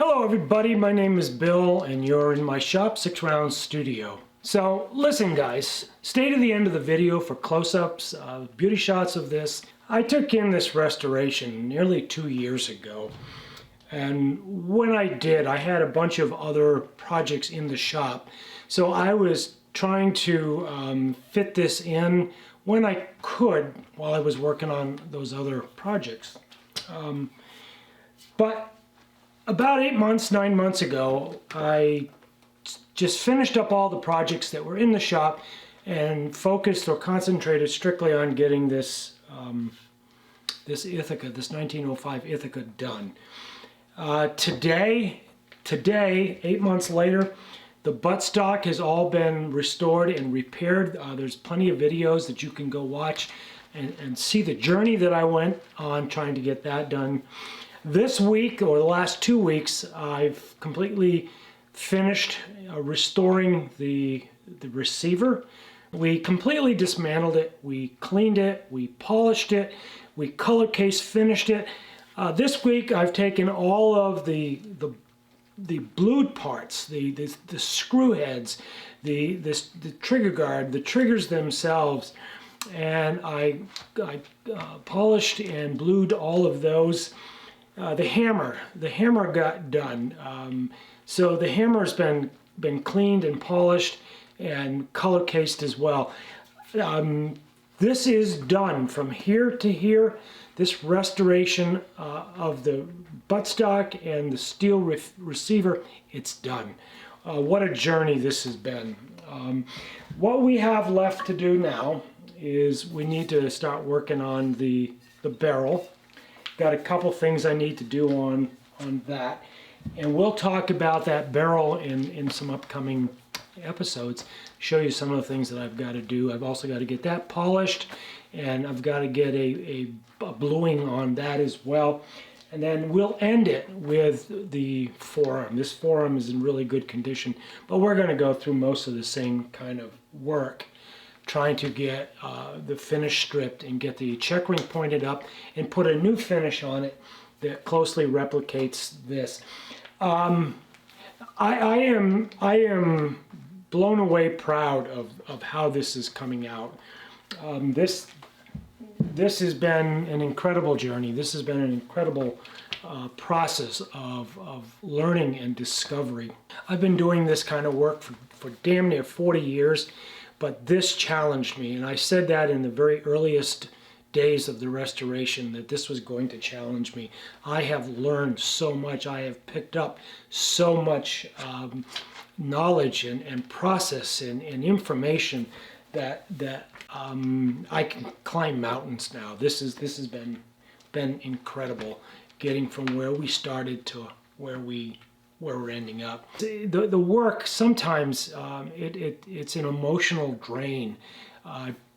Hello everybody, my name is Bill and you're in my shop, 6 Rounds Studio. So listen guys, stay to the end of the video for close-ups, beauty shots of this. I took in this restoration nearly 2 years ago, and when I did, I had a bunch of other projects in the shop. So I was trying to fit this in when I could while I was working on those other projects. But about 9 months ago, I just finished up all the projects that were in the shop and focused or concentrated strictly on getting this this 1905 Ithaca done. Today, 8 months later, the buttstock has all been restored and repaired. There's plenty of videos that you can go watch and see the journey that I went on trying to get that done. This week, or the last 2 weeks, I've completely finished restoring the receiver. We completely dismantled it, we cleaned it, we polished it, we color case finished it. This week I've taken all of the blued parts, the screw heads, the trigger guard, the triggers themselves, and I polished and blued all of those. The hammer got done. So the hammer's been cleaned and polished and color cased as well. This is done from here to here. This restoration of the buttstock and the steel receiver, it's done. What a journey this has been. What we have left to do now is we need to start working on the barrel. Got a couple things I need to do on that, and we'll talk about that barrel in some upcoming episodes, show you some of the things that I've got to do. I've also got to get that polished, and I've got to get a bluing on that as well, and then we'll end it with the forearm. This forearm is in really good condition, but we're going to go through most of the same kind of work, trying to get the finish stripped and get the check ring pointed up and put a new finish on it that closely replicates this. I am blown away proud of how this is coming out. This has been an incredible journey. This has been an incredible process of learning and discovery. I've been doing this kind of work for damn near 40 years. But this challenged me, and I said that in the very earliest days of the restoration, that this was going to challenge me. I have learned so much. I have picked up so much knowledge and process and information that I can climb mountains now. This has been incredible, getting from where we started to where we're ending up. The work sometimes it's an emotional drain,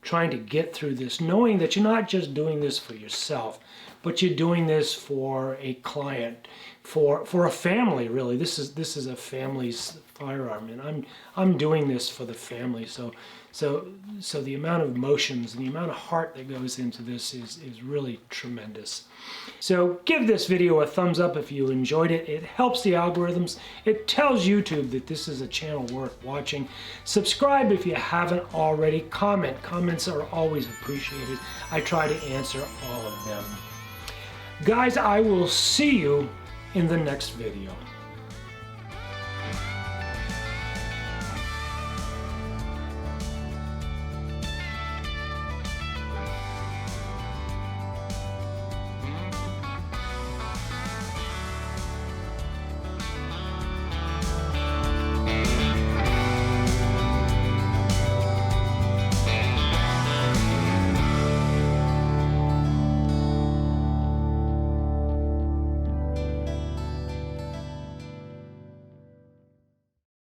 trying to get through this, knowing that you're not just doing this for yourself, but you're doing this for a client, for a family. Really, this is a family's firearm, and I'm doing this for the family. So the amount of emotions and the amount of heart that goes into this is really tremendous. So give this video a thumbs up if you enjoyed it. It helps the algorithms. It tells YouTube that this is a channel worth watching. Subscribe if you haven't already. Comments are always appreciated. I try to answer all of them. Guys, I will see you in the next video.